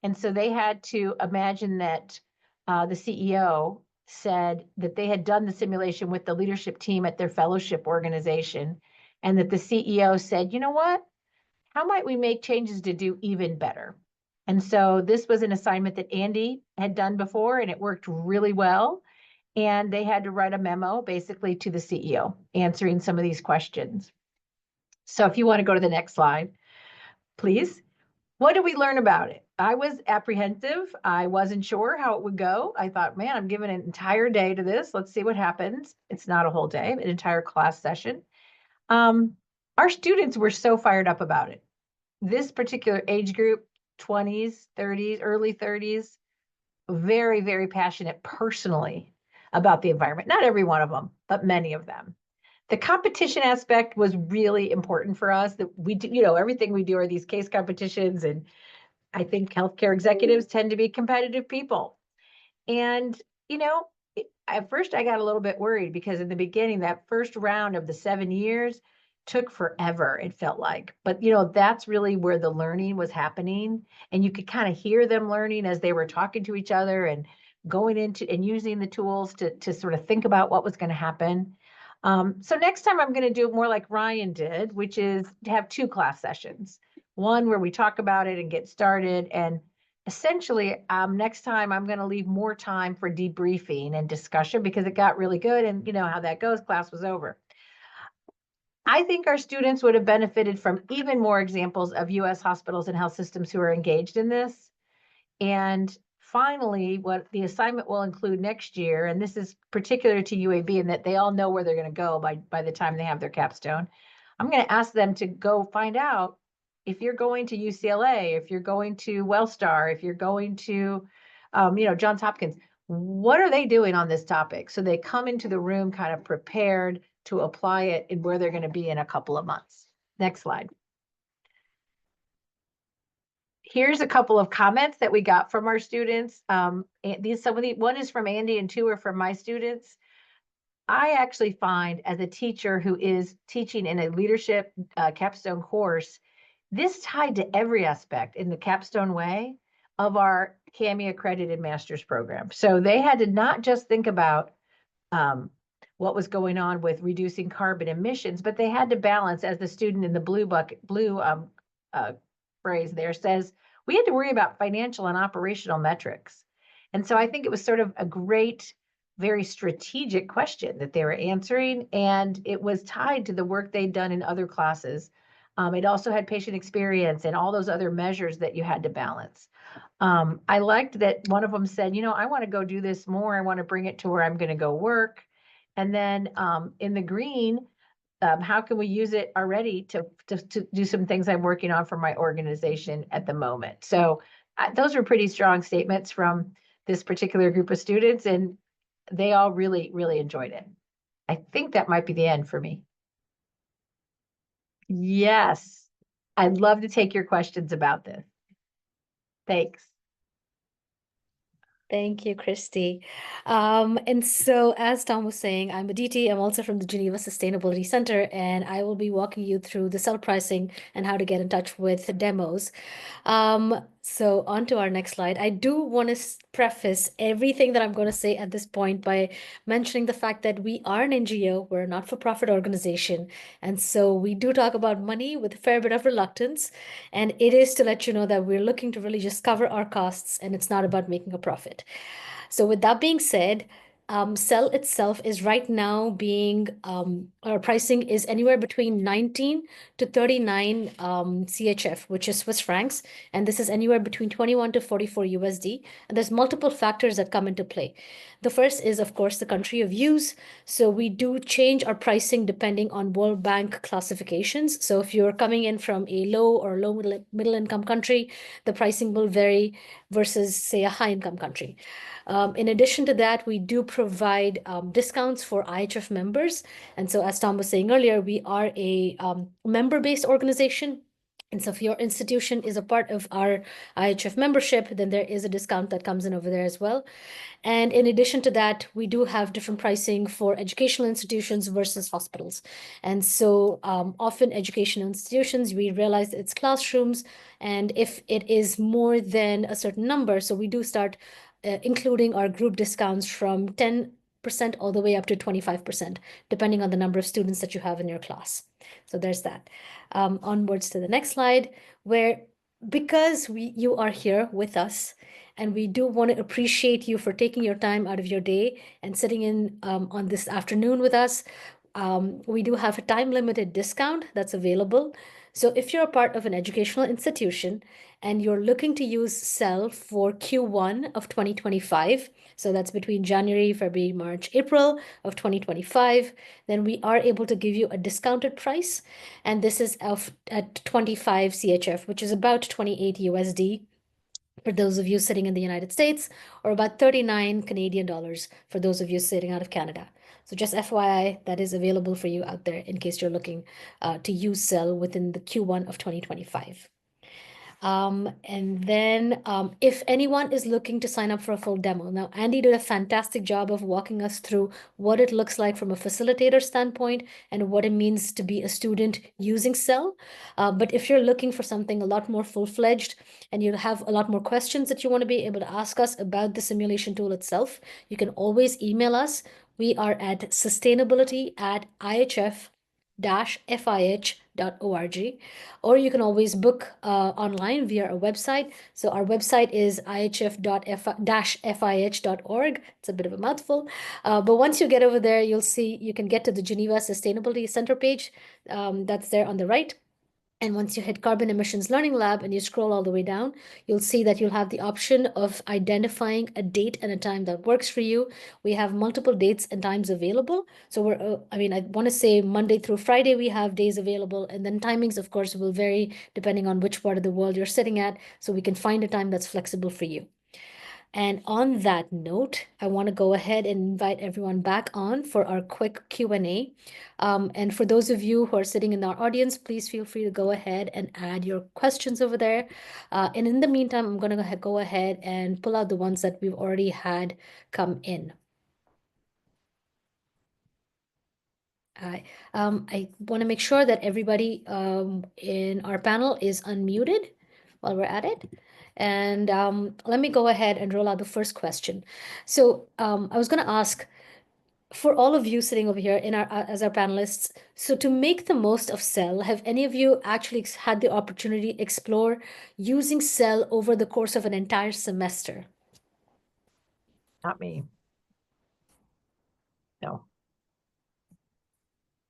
And so they had to imagine that the CEO said that they had done the simulation with the leadership team at their fellowship organization, and that the CEO said, you know what, how might we make changes to do even better? And so this was an assignment that Andy had done before, and it worked really well. And they had to write a memo basically to the CEO answering some of these questions. So if you want to go to the next slide, please. What did we learn about it? I was apprehensive. I wasn't sure how it would go. I thought, man, I'm giving an entire day to this. Let's see what happens. It's not a whole day, an entire class session. Our students were so fired up about it. This particular age group, 20s, 30s, early 30s, very, very passionate personally about the environment. Not every one of them, but many of them. The competition aspect was really important for us. That we do, everything we do are these case competitions, and I think healthcare executives tend to be competitive people. And, at first I got a little bit worried because in the beginning, that first round of the 7 years took forever, it felt like. But, that's really where the learning was happening. And you could kind of hear them learning as they were talking to each other and going into and using the tools to sort of think about what was going to happen. So next time I'm going to do more like Ryan did, which is to have 2 class sessions. One where we talk about it and get started. And essentially, next time I'm going to leave more time for debriefing and discussion because it got really good. And you know how that goes, class was over. I think our students would have benefited from even more examples of U.S. hospitals and health systems who are engaged in this. And finally, what the assignment will include next year, and this is particular to UAB in that they all know where they're going to go by the time they have their capstone. I'm going to ask them to go find out if you're going to UCLA, if you're going to Wellstar, if you're going to, Johns Hopkins, what are they doing on this topic? So they come into the room kind of prepared to apply it and where they're going to be in a couple of months. Next slide. Here's a couple of comments that we got from our students. One is from Andy and 2 are from my students. I actually find as a teacher who is teaching in a leadership capstone course, this tied to every aspect in the capstone way of our CAMI accredited master's program. So they had to not just think about what was going on with reducing carbon emissions, but they had to balance, as the student in the blue phrase there says, we had to worry about financial and operational metrics. And so I think it was sort of a great, very strategic question that they were answering, and it was tied to the work they'd done in other classes. It also had patient experience and all those other measures that you had to balance. I liked that one of them said, you know, I want to go do this more. I want to bring it to where I'm going to go work. And then in the green, how can we use it already to do some things I'm working on for my organization at the moment? So those were pretty strong statements from this particular group of students, and they all really, really enjoyed it. I think that might be the end for me. Yes, I'd love to take your questions about this. Thanks. Thank you, Christy. And so, as Tom was saying, I'm Aditi. I'm also from the Geneva Sustainability Center, and I will be walking you through the cell pricing and how to get in touch with demos. So on to our next slide. I do want to preface everything that I'm going to say at this point by mentioning the fact that we are an NGO, we're a not-for-profit organization. And so we do talk about money with a fair bit of reluctance. And it is to let you know that we're looking to really just cover our costs, and it's not about making a profit. So with that being said, cell itself is right now being, our pricing is anywhere between 19 to 39 CHF, which is Swiss francs. And this is anywhere between 21 to 44 USD. And there's multiple factors that come into play. The first is, of course, the country of use. So we do change our pricing depending on World Bank classifications. So if you're coming in from a low or low middle income country, the pricing will vary versus, say, a high income country. In addition to that, we do provide discounts for IHF members. And so as Tom was saying earlier, we are a member-based organization. And so if your institution is a part of our IHF membership, then there is a discount that comes in over there as well. And in addition to that, we do have different pricing for educational institutions versus hospitals. And so often educational institutions, we realize it's classrooms. And if it is more than a certain number, so we do start including our group discounts from 10% all the way up to 25%, depending on the number of students that you have in your class. So there's that. Onwards to the next slide, where because you are here with us, and we do want to appreciate you for taking your time out of your day and sitting in on this afternoon with us. We do have a time-limited discount that's available. So if you're a part of an educational institution and you're looking to use Cell for Q1 of 2025, so that's between January, February, March, April of 2025, then we are able to give you a discounted price. And this is at 25 CHF, which is about 28 USD for those of you sitting in the United States, or about 39 Canadian dollars for those of you sitting out of Canada. So just FYI, that is available for you out there in case you're looking to use Cell within the Q1 of 2025. And then if anyone is looking to sign up for a full demo, now Andy did a fantastic job of walking us through what it looks like from a facilitator standpoint and what it means to be a student using Cell. But if you're looking for something a lot more full-fledged and you have a lot more questions that you want to be able to ask us about the simulation tool itself, you can always email us. We are at sustainability@ihf-fih.org, or you can always book online via our website. So our website is ihf-fih.org. It's a bit of a mouthful, but once you get over there, you'll see you can get to the Geneva Sustainability Center page. That's there on the right. And once you hit Carbon Emissions Learning Lab and you scroll all the way down, you'll see that you'll have the option of identifying a date and a time that works for you. We have multiple dates and times available. So I want to say Monday through Friday, we have days available. And then timings, of course, will vary depending on which part of the world you're sitting at. So we can find a time that's flexible for you. And on that note, I want to go ahead and invite everyone back on for our quick Q&A. And for those of you who are sitting in our audience, please feel free to go ahead and add your questions over there. And in the meantime, I'm going to go ahead and pull out the ones that we've already had come in. I want to make sure that everybody in our panel is unmuted while we're at it. And let me go ahead and roll out the first question. So I was going to ask, for all of you sitting over here in our as our panelists, so to make the most of Cell, have any of you actually had the opportunity to explore using Cell over the course of an entire semester? Not me. No.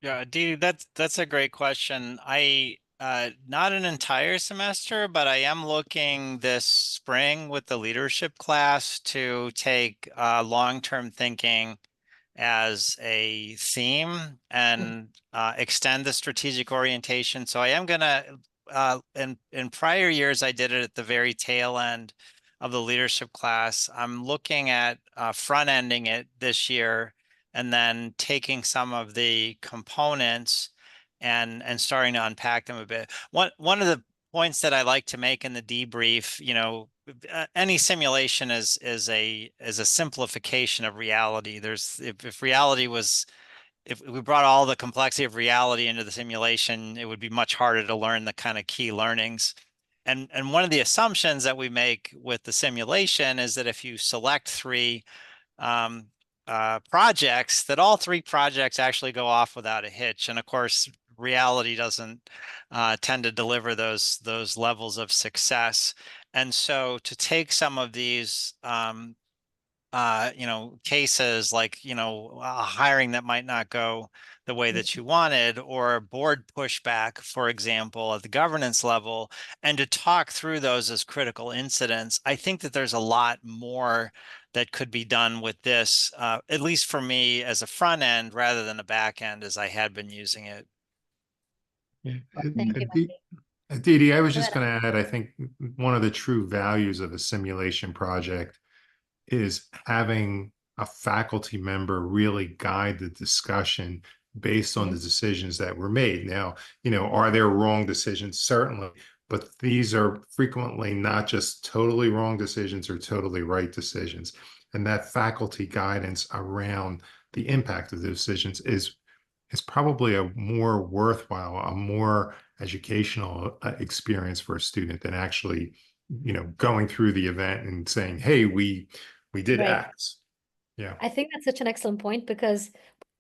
Yeah, Dee, that's a great question. I not an entire semester, but I am looking this spring with the leadership class to take long-term thinking as a theme and extend the strategic orientation. So I am gonna in prior years I did it at the very tail end of the leadership class. I'm looking at front ending it this year and then taking some of the components and starting to unpack them a bit. One of the points that I like to make in the debrief, you know, any simulation is a simplification of reality. There's if reality was, if we brought all the complexity of reality into the simulation, it would be much harder to learn the kind of key learnings. And one of the assumptions that we make with the simulation is that if you select three projects, that all three projects actually go off without a hitch. And of course, reality doesn't tend to deliver those levels of success. And so to take some of these you know, cases like, you know, hiring that might not go the way that you wanted, or board pushback, for example, at the governance level, and to talk through those as critical incidents, I think that there's a lot more that could be done with this, at least for me as a front end rather than a back end as I had been using it. Thank you, Dee, Dee, I was Go just going to add, I think one of the true values of a simulation project is having a faculty member really guide the discussion based on the decisions that were made. Now, you know, are there wrong decisions? Certainly, but these are frequently not just totally wrong decisions or totally right decisions. And that faculty guidance around the impact of the decisions is probably a more worthwhile, a more educational experience for a student than actually, you know, going through the event and saying, hey, we did Right. X. Yeah. I think that's such an excellent point, because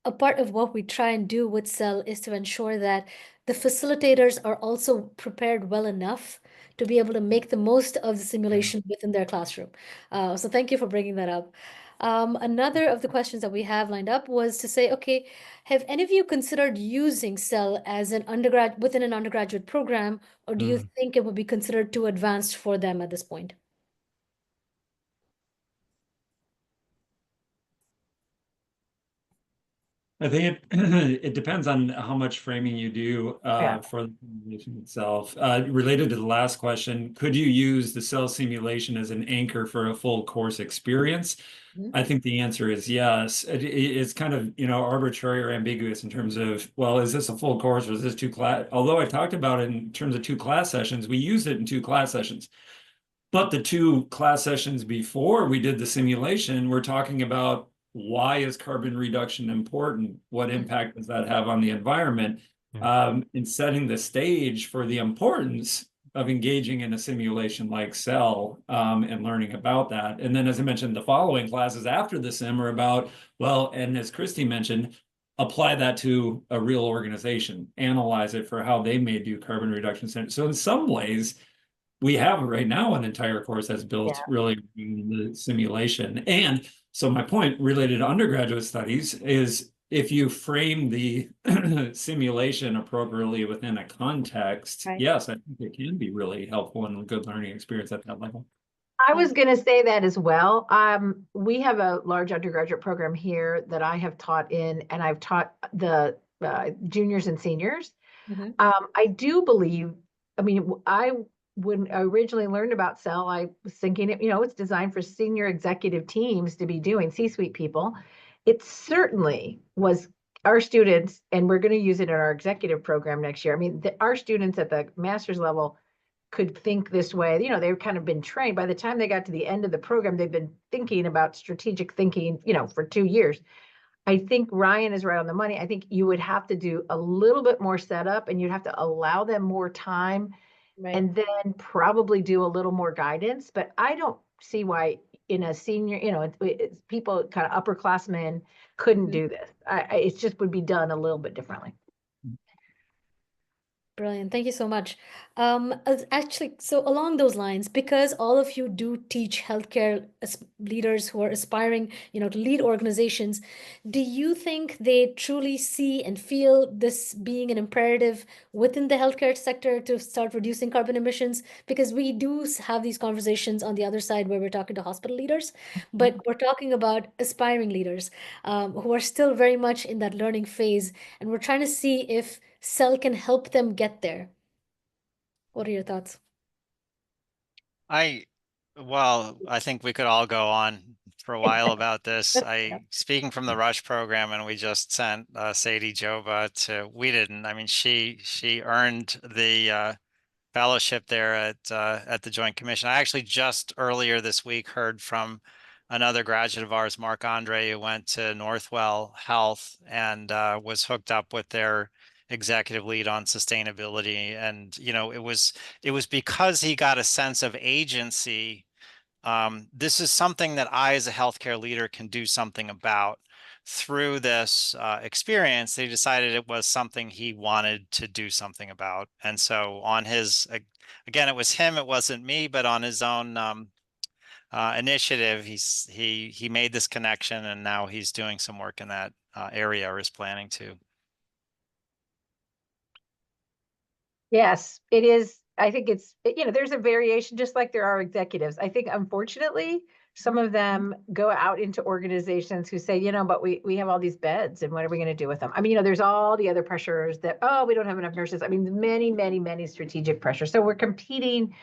a part of what we try and do with Cell is to ensure that the facilitators are also prepared well enough to be able to make the most of the simulation within their classroom. So thank you for bringing that up. Another of the questions that we have lined up was to say, okay, have any of you considered using Cell as an within an undergraduate program, or do you think it would be considered too advanced for them at this point? I think it it depends on how much framing you do Yeah. for the simulation itself. Related to the last question, could you use the cell simulation as an anchor for a full course experience? I think the answer is yes. It's kind of, you know, arbitrary or ambiguous in terms of, well, is this a full course or is this two class? Although I talked about it in terms of 2 class sessions, we used it in 2 class sessions. But the 2 class sessions before we did the simulation, we're talking about, why is carbon reduction important? What impact does that have on the environment? In setting the stage for the importance of engaging in a simulation like Cell, and learning about that. And then, as I mentioned, the following classes after the sim are about, well, and as Christy mentioned, apply that to a real organization, analyze it for how they may do carbon reduction. So in some ways, we have right now an entire course that's built really in the simulation. And so my point related to undergraduate studies is, if you frame the simulation appropriately within a context, yes, I think it can be really helpful and a good learning experience at that level. I was going to say that as well. We have a large undergraduate program here that I have taught in, and I've taught the juniors and seniors. I do believe, I mean, when I originally learned about Cell, I was thinking, you know, it's designed for senior executive teams to be doing, C-suite people. It certainly was our students, and we're going to use it in our executive program next year. I mean, our students at the master's level could think this way. You know, they've kind of been trained. By the time they got to the end of the program, they've been thinking about strategic thinking, you know, for 2 years. I think Ryan is right on the money. I think you would have to do a little bit more setup, and you'd have to allow them more time, and then probably do a little more guidance. But I don't see why in a senior, you know, it's people kind of upperclassmen couldn't do this. It just would be done a little bit differently. Brilliant. Thank you so much. Actually, so along those lines, because all of you do teach healthcare leaders who are aspiring, to lead organizations, do you think they truly see and feel this being an imperative within the healthcare sector to start reducing carbon emissions? Because we do have these conversations on the other side where we're talking to hospital leaders, but we're talking about aspiring leaders who are still very much in that learning phase, and we're trying to see if Cell can help them get there. What are your thoughts? Well, I think we could all go on for a while about this. Speaking from the Rush program, and we just sent Sadie Joba to, we didn't, I mean, she earned the fellowship there at the Joint Commission. I actually just earlier this week heard from another graduate of ours, Mark Andre, who went to Northwell Health and was hooked up with their executive lead on sustainability. And, it was because he got a sense of agency. This is something that I, as a healthcare leader, can do something about. Through this experience, they decided it was something he wanted to do something about. And so on his, again, it was him, it wasn't me, but on his own initiative, he made this connection, and now he's doing some work in that area, or is planning to. Yes, it is. I think it's, there's a variation, just like there are executives. I think, unfortunately, some of them go out into organizations who say, but we have all these beds, and what are we going to do with them? I mean, there's all the other pressures that, we don't have enough nurses. I mean, many, many, many strategic pressures. So we're competing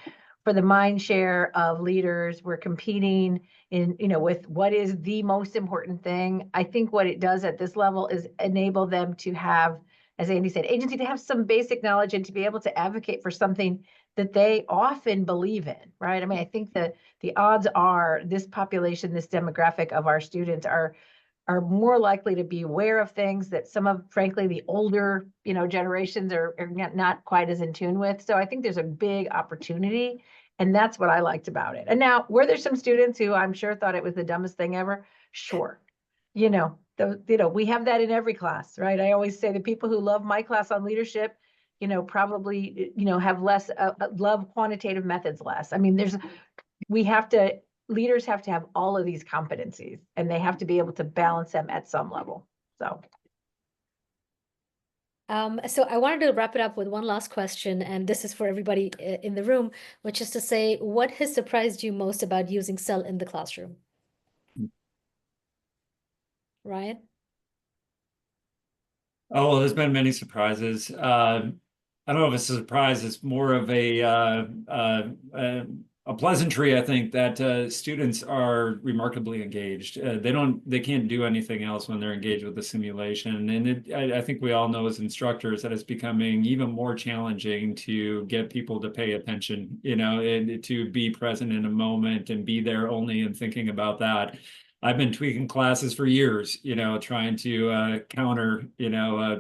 for the mind share of leaders. We're competing in, with what is the most important thing. I think what it does at this level is enable them to have, as Andy said, agency, to have some basic knowledge and to be able to advocate for something that they often believe in, right? I mean, I think that the odds are this population, this demographic of our students are more likely to be aware of things that some of, frankly, the older, generations are not quite as in tune with. So I think there's a big opportunity, and that's what I liked about it. And now, were there some students who I'm sure thought it was the dumbest thing ever? Sure. We have that in every class, right? I always say the people who love my class on leadership, probably, have less, love quantitative methods less. I mean, leaders have to have all of these competencies, and they have to be able to balance them at some level. So I wanted to wrap it up with one last question, and this is for everybody in the room, which is to say, what has surprised you most about using Cell in the classroom? Ryan? Oh, well, there's been many surprises. I don't know if it's a surprise. It's more of a pleasantry, I think, that students are remarkably engaged. They can't do anything else when they're engaged with the simulation. And I think we all know as instructors that it's becoming even more challenging to get people to pay attention, and to be present in a moment and be there only and thinking about that. I've been tweaking classes for years, trying to counter,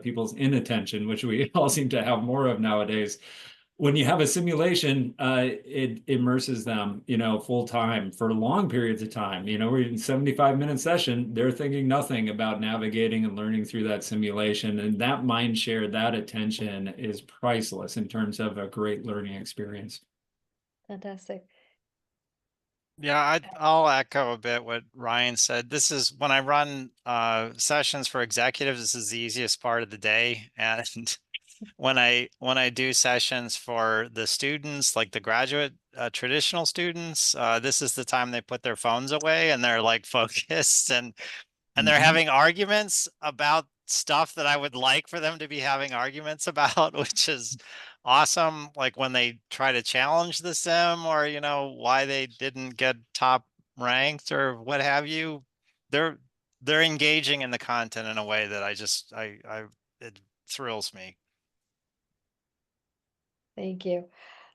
people's inattention, which we all seem to have more of nowadays. When you have a simulation, it immerses them, full time for long periods of time. We're in 75-minute session, they're thinking nothing about navigating and learning through that simulation. And that mind share, that attention is priceless in terms of a great learning experience. Fantastic. Yeah, I'll echo a bit what Ryan said. This is when I run sessions for executives, this is the easiest part of the day. And when I do sessions for the students, like the graduate traditional students, this is the time they put their phones away and they're like focused, and they're having arguments about stuff that I would like for them to be having arguments about, which is awesome. Like when they try to challenge the sim, or why they didn't get top ranked or what have you, they're engaging in the content in a way that it thrills me. Thank you.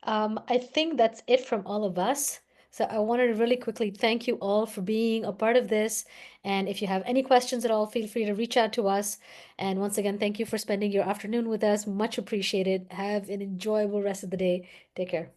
I think that's it from all of us. So I wanted to really quickly thank you all for being a part of this. And if you have any questions at all, feel free to reach out to us. And once again, thank you for spending your afternoon with us. Much appreciated. Have an enjoyable rest of the day. Take care.